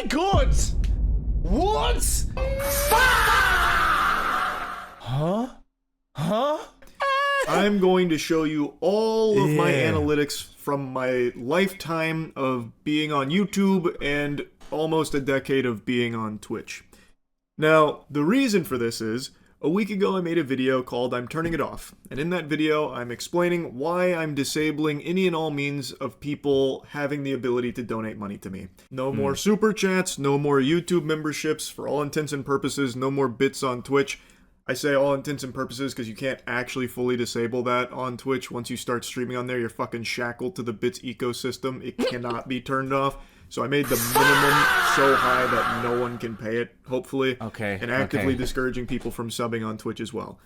my god! What? Huh? Huh? I'm going to show you all of my analytics from my lifetime of being on YouTube and almost a decade of being on Twitch. Now, the reason for this is, a week ago I made a video called I'm Turning It Off, and in that video I'm explaining why I'm disabling any and all means of people having the ability to donate money to me. No more super chats, no more YouTube memberships, for all intents and purposes, no more bits on Twitch. I say all intents and purposes because you can't actually fully disable that on Twitch. Once you start streaming on there, you're fucking shackled to the bits ecosystem. It cannot be turned off. So I made the minimum so high that no one can pay it, hopefully. Okay. And actively discouraging people from subbing on Twitch as well.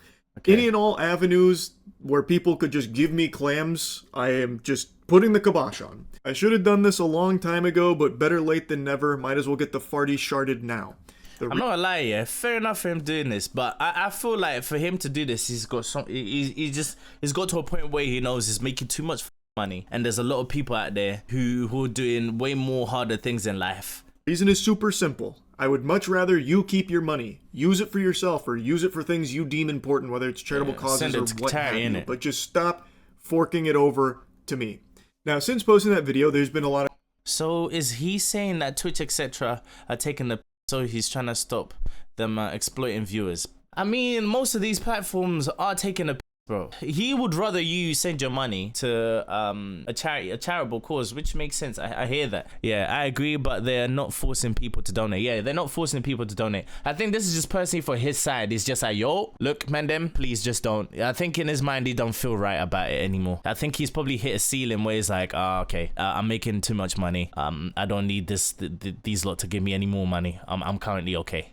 Any and all avenues where people could just give me clams, I am just putting the kibosh on. I should have done this a long time ago, but better late than never. Might as well get the farty sharded now. I'm not gonna lie, yeah. Fair enough for him doing this, but I feel like for him to do this, he's got he's got to a point where he knows he's making too much money, and there's a lot of people out there who are doing way more harder things in life. Reason is super simple. I would much rather you keep your money, use it for yourself, or use it for things you deem important, whether it's charitable causes or what have you. But just stop forking it over to me. Now, since posting that video, there's been a lot of. So is he saying that Twitch etc. are taking the? So he's trying to stop them exploiting viewers. I mean, most of these platforms are taking a piss, bro. He would rather you send your money to a charitable cause, which makes sense. I hear that. Yeah, I agree, but they're not forcing people to donate. Yeah, they're not forcing people to donate. I think this is just personally for his side. He's just like, yo, look, man, them, please just don't. I think in his mind, he don't feel right about it anymore. I think he's probably hit a ceiling where he's like, okay, I'm making too much money. I don't need these lot to give me any more money. I'm currently okay.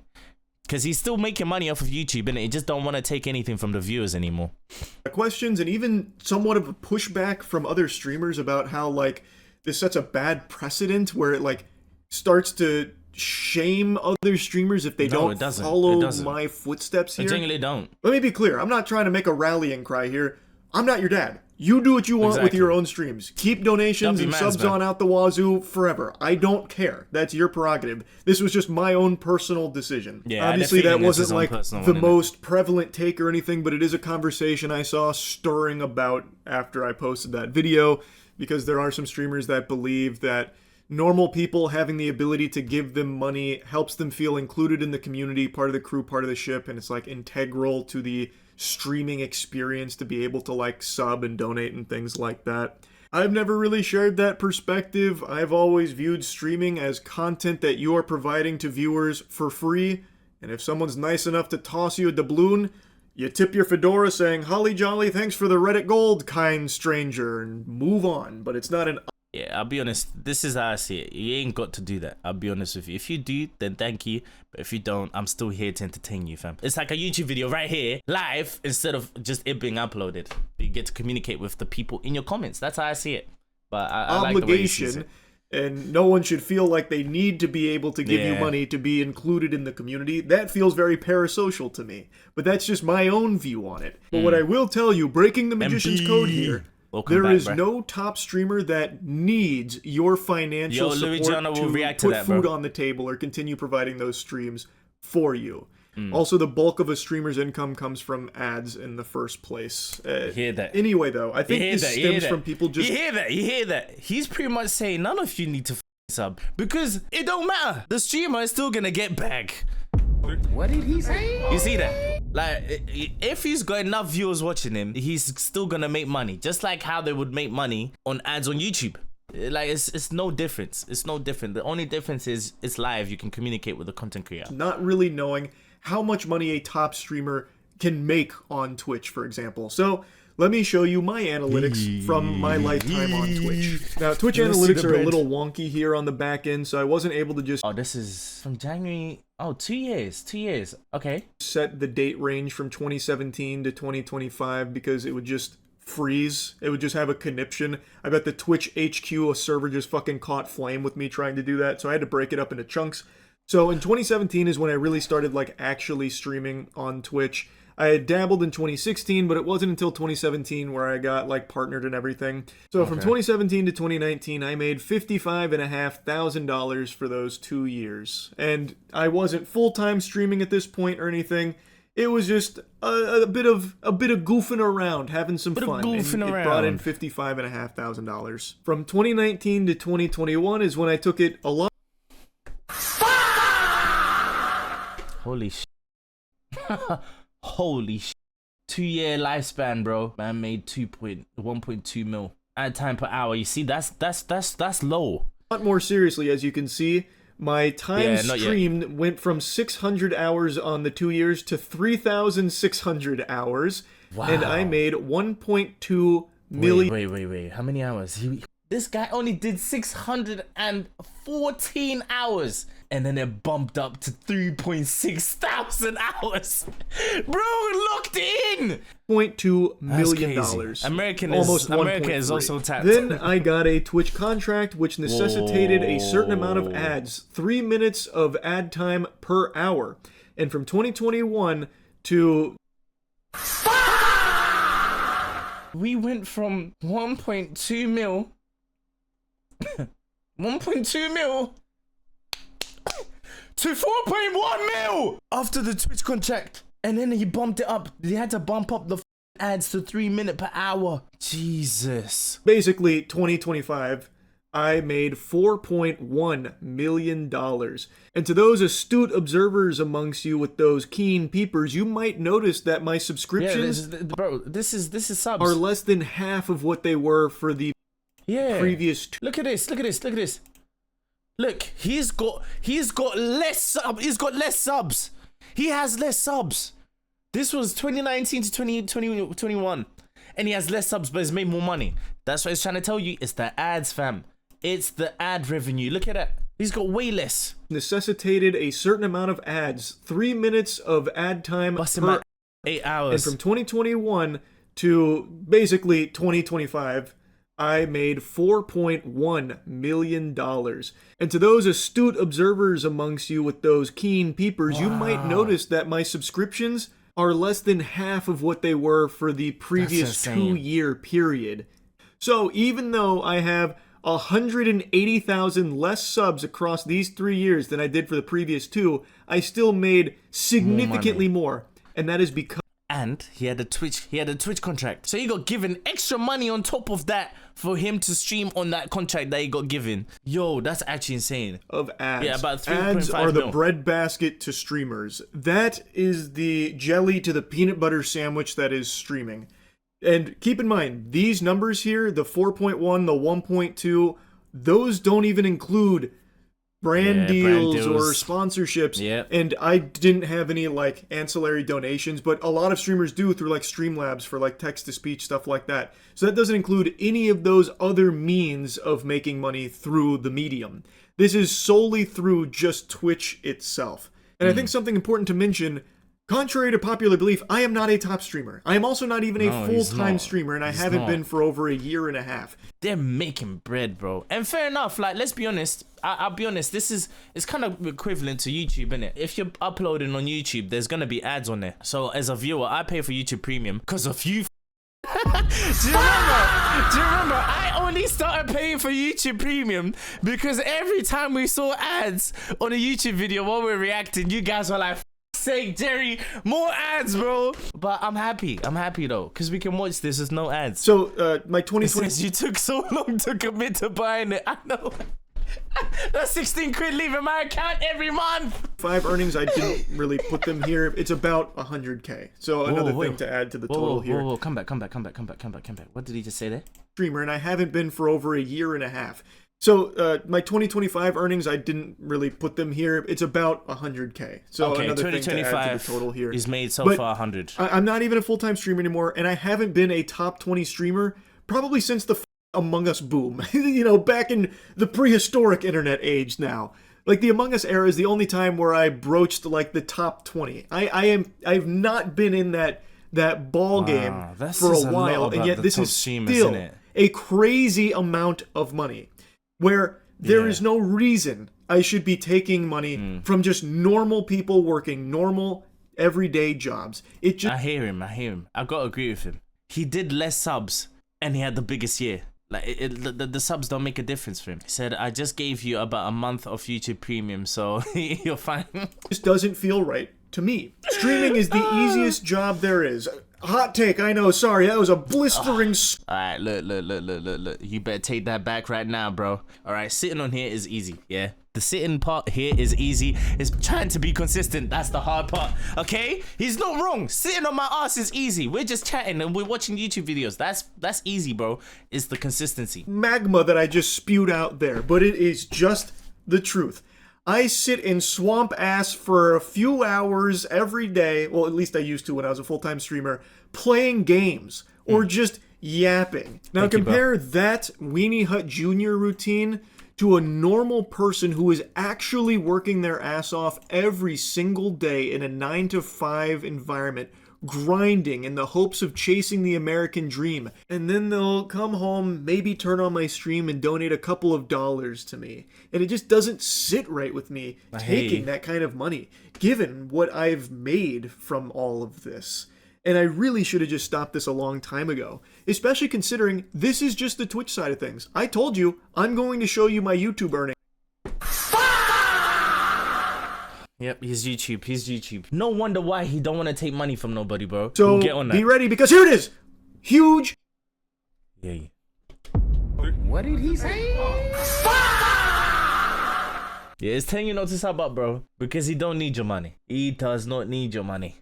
Because he's still making money off of YouTube, and he just don't want to take anything from the viewers anymore. Questions and even somewhat of a pushback from other streamers about how, like, this sets a bad precedent where it, like, starts to shame other streamers if they don't follow my footsteps here. It genuinely don't. Let me be clear. I'm not trying to make a rallying cry here. I'm not your dad. You do what you want with your own streams. Keep donations and subs on out the wazoo forever. I don't care. That's your prerogative. This was just my own personal decision. Yeah, obviously that wasn't like the most prevalent take or anything, but it is a conversation I saw stirring about after I posted that video, because there are some streamers that believe that normal people having the ability to give them money helps them feel included in the community, part of the crew, part of the ship, and it's like integral to the streaming experience to be able to like sub and donate and things like that. I've never really shared that perspective. I've always viewed streaming as content that you are providing to viewers for free, and if someone's nice enough to toss you a doubloon, you tip your fedora saying, "Holly jolly, thanks for the Reddit gold, kind stranger," and move on. But it's not an... Yeah, I'll be honest, this is how I see it. You ain't got to do that. I'll be honest with you. If you do, then thank you. But if you don't, I'm still here to entertain you, fam. It's like a YouTube video right here, live, instead of just it being uploaded. You get to communicate with the people in your comments. That's how I see it. But I like the way he sees it. And no one should feel like they need to be able to give you money to be included in the community. That feels very parasocial to me. But that's just my own view on it. But what I will tell you, breaking the magician's code here, there is no top streamer that needs your financial support to put food on the table or continue providing those streams for you. Also, the bulk of a streamer's income comes from ads in the first place. Hear that? Anyway, though, I think this stems from people just... You hear that? He's pretty much saying none of you need to sub, because it don't matter. The streamer is still gonna get back. What did he say? You see that? Like, if he's got enough viewers watching him, he's still gonna make money. Just like how they would make money on ads on YouTube. Like, it's no difference. It's no different. The only difference is it's live. You can communicate with the content creator. Not really knowing how much money a top streamer can make on Twitch, for example. So let me show you my analytics from my lifetime on Twitch. Now, Twitch analytics are a little wonky here on the back end, so I wasn't able to just... Oh, this is from January... Oh, 2 years. 2 years. Okay. Set the date range from 2017 to 2025 because it would just freeze. It would just have a conniption. I bet the Twitch HQ, a server, just fucking caught flame with me trying to do that, so I had to break it up into chunks. So in 2017 is when I really started like actually streaming on Twitch. I had dabbled in 2016, but it wasn't until 2017 where I got like partnered and everything. So from 2017 to 2019, I made $55,500 for those 2 years. And I wasn't full-time streaming at this point or anything. It was just a bit of goofing around, having some fun. And it brought in $55,500. From 2019 to 2021 is when I took it a lot. Holy shit. Holy shit. 2-year lifespan, bro. Man made 1.2 mil ad time per hour. You see, that's low. A lot more seriously, as you can see, my time streamed went from 600 hours on the 2 years to 3,600 hours. Wow. And I made 1.2 million. Wait. How many hours? This guy only did 614 hours. And then it bumped up to 3.6 thousand hours. Bro, locked in. $0.2 million. America is also tapped. Then I got a Twitch contract which necessitated a certain amount of ads, 3 minutes of ad time per hour. And from 2021 to... We went from 1.2 mil 1.2 mil to 4.1 mil after the Twitch contract, and then he bumped it up. He had to bump up the ads to 3 minutes per hour. Jesus. Basically, 2025, I made $4.1 million. And to those astute observers amongst you with those keen peepers, you might notice that my subscriptions, this is subs, are less than half of what they were for the previous two. Look at this. Look, he's got less subs. He has less subs. This was 2019 to 2021, and he has less subs, but he's made more money. That's what he's trying to tell you. It's the ads, fam. It's the ad revenue. Look at it. He's got way less. Necessitated a certain amount of ads, 3 minutes of ad time per 8 hours. And from 2021 to basically 2025, I made $4.1 million. And to those astute observers amongst you with those keen peepers, you might notice that my subscriptions are less than half of what they were for the previous 2-year period. So even though I have 180,000 less subs across these 3 years than I did for the previous 2, I still made significantly more. And that is because... And he had a Twitch contract. So he got given extra money on top of that for him to stream on that contract that he got given. Yo, that's actually insane. Of ads. Yeah, about 3.5 ads are the mil. breadbasket to streamers. That is the jelly to the peanut butter sandwich that is streaming. And keep in mind, these numbers here, the 4.1, the 1.2, those don't even include brand deals or sponsorships. Yep. And I didn't have any like ancillary donations, but a lot of streamers do through like Streamlabs for like text-to-speech, stuff like that. So that doesn't include any of those other means of making money through the medium. This is solely through just Twitch itself. And I think something important to mention, contrary to popular belief, I am not a top streamer. I am also not even a full-time streamer, and I haven't been for over a year and a half. They're making bread, bro. And fair enough, like, let's be honest. I'll be honest, it's kind of equivalent to YouTube, innit? If you're uploading on YouTube, there's gonna be ads on there. So as a viewer, I pay for YouTube Premium because of you. Do you remember? I only started paying for YouTube Premium because every time we saw ads on a YouTube video while we were reacting, you guys were like, sake, Jerry, more ads, bro. But I'm happy though, because we can watch this. There's no ads. So my 2020, you took so long to commit to buying it. I know. That's 16 quid leaving my account every month. 5 earnings, I didn't really put them here. It's about 100K. So another thing to add to the total here. Whoa, come back. What did he just say there? Streamer, and I haven't been for over a year and a half. So my 2025 earnings, I didn't really put them here. It's about 100K. So okay, another thing to add to the total here. Is made so far 100. I'm not even a full-time streamer anymore, and I haven't been a top 20 streamer probably since the Among Us boom. You know, back in the prehistoric internet age now. Like, the Among Us era is the only time where I broached, like, the top 20. I've not been in that ball game for a while, and yet this is still a crazy amount of money. Where there is no reason I should be taking money from just normal people working normal everyday jobs. It just I hear him. I gotta agree with him. He did less subs and he had the biggest year. Like the subs don't make a difference for him. He said, I just gave you about a month of YouTube Premium, so you're fine. just doesn't feel right to me. Streaming is the easiest job there is. Hot take, I know, sorry, that was a blistering Alright, look. You better take that back right now, bro. Alright, sitting on here is easy, yeah? The sitting part here is easy. It's trying to be consistent. That's the hard part, okay? He's not wrong. Sitting on my ass is easy. We're just chatting and we're watching YouTube videos. That's easy, bro. It's the consistency. magma that I just spewed out there, but it is just the truth. I sit in swamp ass for a few hours every day, well, at least I used to when I was a full-time streamer, playing games or just yapping. Now Thank you, bro. compare that Weenie Hut Jr. routine to a normal person who is actually working their ass off every single day in a 9-to-5 environment, grinding in the hopes of chasing the American dream. And then they'll come home, maybe turn on my stream and donate a couple of dollars to me. And it just doesn't sit right with me taking that kind of money, given what I've made from all of this. And I really should have just stopped this a long time ago, especially considering this is just the Twitch side of things. I told you, I'm going to show you my YouTube earnings. Yep, he's YouTube. No wonder why he don't want to take money from nobody, bro. So We'll get on that. be ready, because here it is! Huge! Yeah. What did he say? Yeah, it's telling you not to sub up, bro. Because he don't need your money. He does not need your money.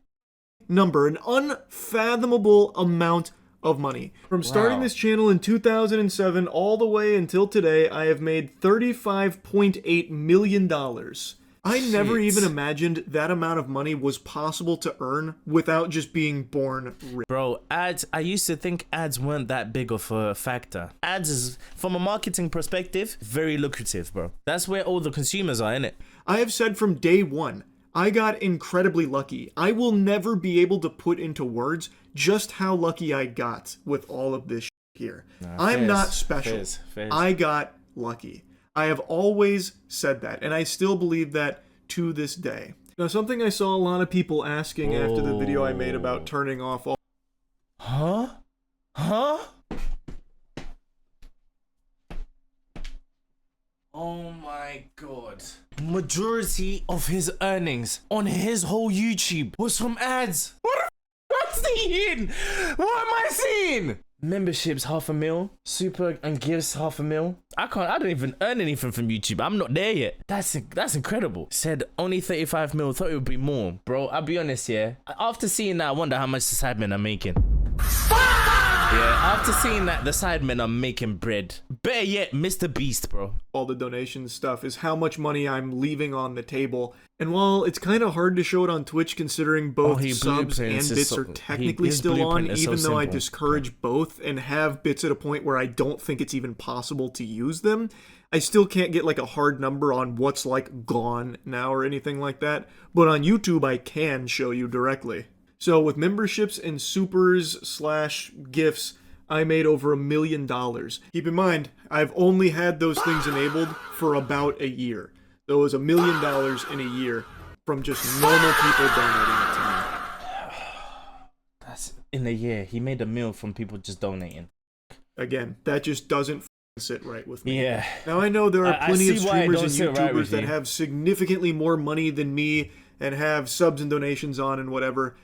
Number, an unfathomable amount of money. From starting this channel in 2007 all the way until today, I have made $35.8 million. I never Shit. even imagined that amount of money was possible to earn without just being born rich. Bro, ads, I used to think ads weren't that big of a factor. Ads is, from a marketing perspective, very lucrative, bro. That's where all the consumers are, innit? I have said from day one, I got incredibly lucky. I will never be able to put into words just how lucky I got with all of this here. I'm not special. Fairs. I got lucky. I have always said that, and I still believe that to this day. Now, something I saw a lot of people asking after the video I made about turning off all... Huh? Oh my god. Majority of his earnings on his whole YouTube was from ads. What's he in? What am I seeing? Memberships $500,000, super and gifts $500,000. I don't even earn anything from YouTube. I'm not there yet. That's incredible. Said only 35 mil, thought it would be more. Bro, I'll be honest, yeah. After seeing that, I wonder how much the sidemen are making. Yeah, after seeing that, the sidemen are making bread. Better yet, Mr. Beast, bro. all the donation stuff is how much money I'm leaving on the table. And while it's kind of hard to show it on Twitch considering both his subs and blueprint is bits so- are technically his still on, blueprint is so even though I simple. discourage both and have bits at a point where I don't think it's even possible to use them, I still can't get like a hard number on what's like gone now or anything like that. But on YouTube, I can show you directly. So with memberships and supers/gifts, I made over $1 million. Keep in mind, I've only had those things enabled for about a year. That was $1 million in a year from just normal people donating it to me. That's in a year. He made $1 million from people just donating. Again, that just doesn't sit right with me. Yeah. Now I know there are I plenty of see why it streamers don't and sit right YouTubers with that you. have significantly more money than me and have subs and donations on and whatever.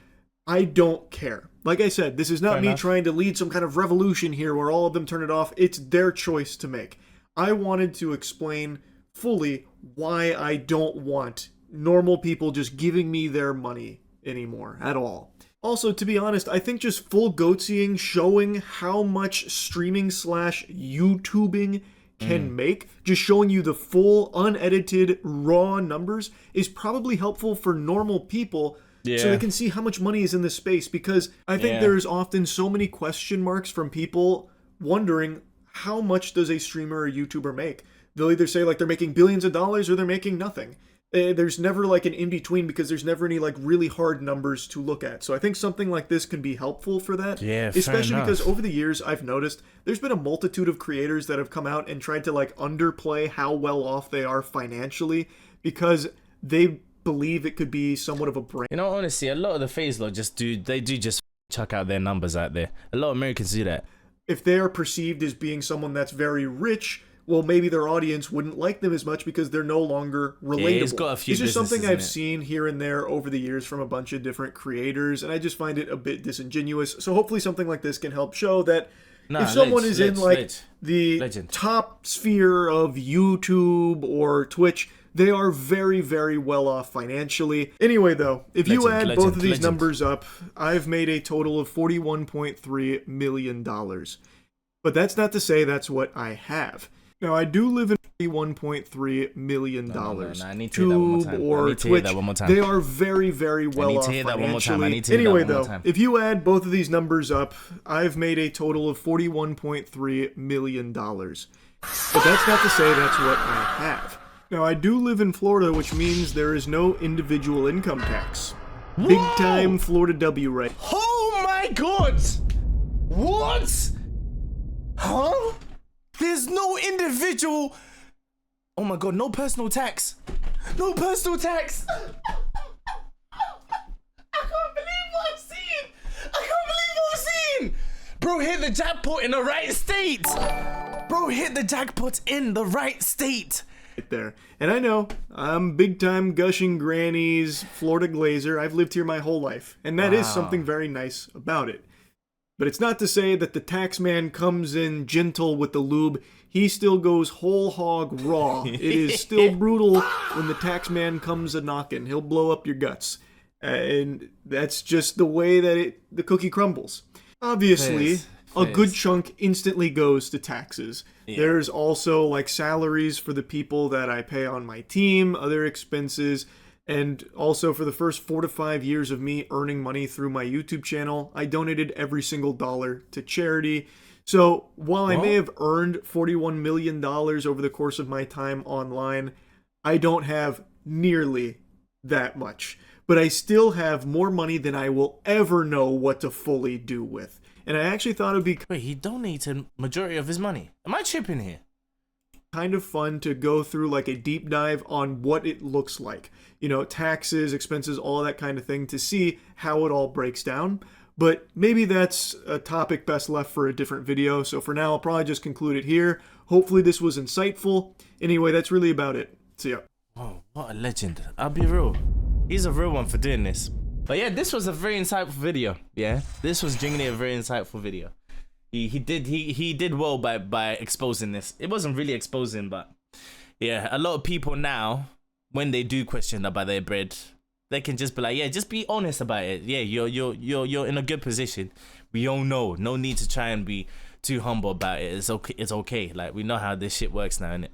I don't care. Like I said, this is not Fair me enough. trying to lead some kind of revolution here where all of them turn it off. It's their choice to make. I wanted to explain fully why I don't want normal people just giving me their money anymore at all. Also, to be honest, I think just full goatseeing, showing how much streaming / YouTubing can make, just showing you the full, unedited, raw numbers is probably helpful for normal people so Yeah. they can see how much money is in this space, because I think Yeah. there's often so many question marks from people wondering how much does a streamer or YouTuber make. They'll either say like they're making billions of dollars or they're making nothing. There's never like an in-between because there's never any like really hard numbers to look at. So I think something like this can be helpful for that. Yeah, fair especially enough. because over the years I've noticed there's been a multitude of creators that have come out and tried to like underplay how well off they are financially because they believe it could be somewhat of a brand. You know, honestly, a lot of the phase lot they do just chuck out their numbers out there. A lot of Americans do that. If they are perceived as being someone that's very rich, well, maybe their audience wouldn't like them as much because they're no longer relatable. Yeah, it's got a few It's just something businesses in I've it. seen here and there over the years from a bunch of different creators, and I just find it a bit disingenuous. So hopefully something like this can help show that Nah, if someone ledge, is in ledge, like ledge. the Legend. top sphere of YouTube or Twitch, they are very, very well off financially. Anyway, though, if you Legend, add both of legend, these legend. numbers up, I've made a total of $41.3 million. But that's not to say that's what I have. Now, I do live in $41.3 million. No, I need to hear that one more Tube time. I or need to hear Twitch, that one more time. they are very, very well need to off hear that one more time. I financially. need to hear that Anyway, one more though, time. if you add both of these numbers up, I've made a total of $41.3 million. But that's not to say that's what I have. Now, I do live in Florida, which means there is no individual income tax. Big time Florida W right. Oh my god! What? Huh? There's no individual. Oh my god, no personal tax. No personal tax. I can't believe what I've seen. I can't believe what I've seen. Bro hit the jackpot in the right state. Bro hit the jackpot in the right state. There. And I know, I'm big time gushing grannies, Florida glazer. I've lived here my whole life. And that is something very nice about it. But it's not to say that the tax man comes in gentle with the lube. He still goes whole hog raw. It is still brutal when the tax man comes a knocking. He'll blow up your guts. And that's just the way that the cookie crumbles. Obviously, a good chunk instantly goes to taxes. There's also like salaries for the people that I pay on my team, other expenses, and also for the first 4 to 5 years of me earning money through my YouTube channel, I donated every single dollar to charity. So while I may have earned $41 million over the course of my time online, I don't have nearly that much. But I still have more money than I will ever know what to fully do with. And I actually thought it would be Wait, he donated majority of his money. Am I tripping here? kind of fun to go through like a deep dive on what it looks like. You know, taxes, expenses, all that kind of thing to see how it all breaks down. But maybe that's a topic best left for a different video. So for now, I'll probably just conclude it here. Hopefully this was insightful. Anyway, that's really about it. See ya. Oh, what a legend. I'll be real. He's a real one for doing this. But yeah, this was a very insightful video. Yeah, this was genuinely a very insightful video. He did well by exposing this. It wasn't really exposing, but yeah, a lot of people now, when they do question about their bread, they can just be like, yeah, just be honest about it. Yeah, you're in a good position. We all know. No need to try and be too humble about it. It's okay. Like, we know how this shit works now, innit?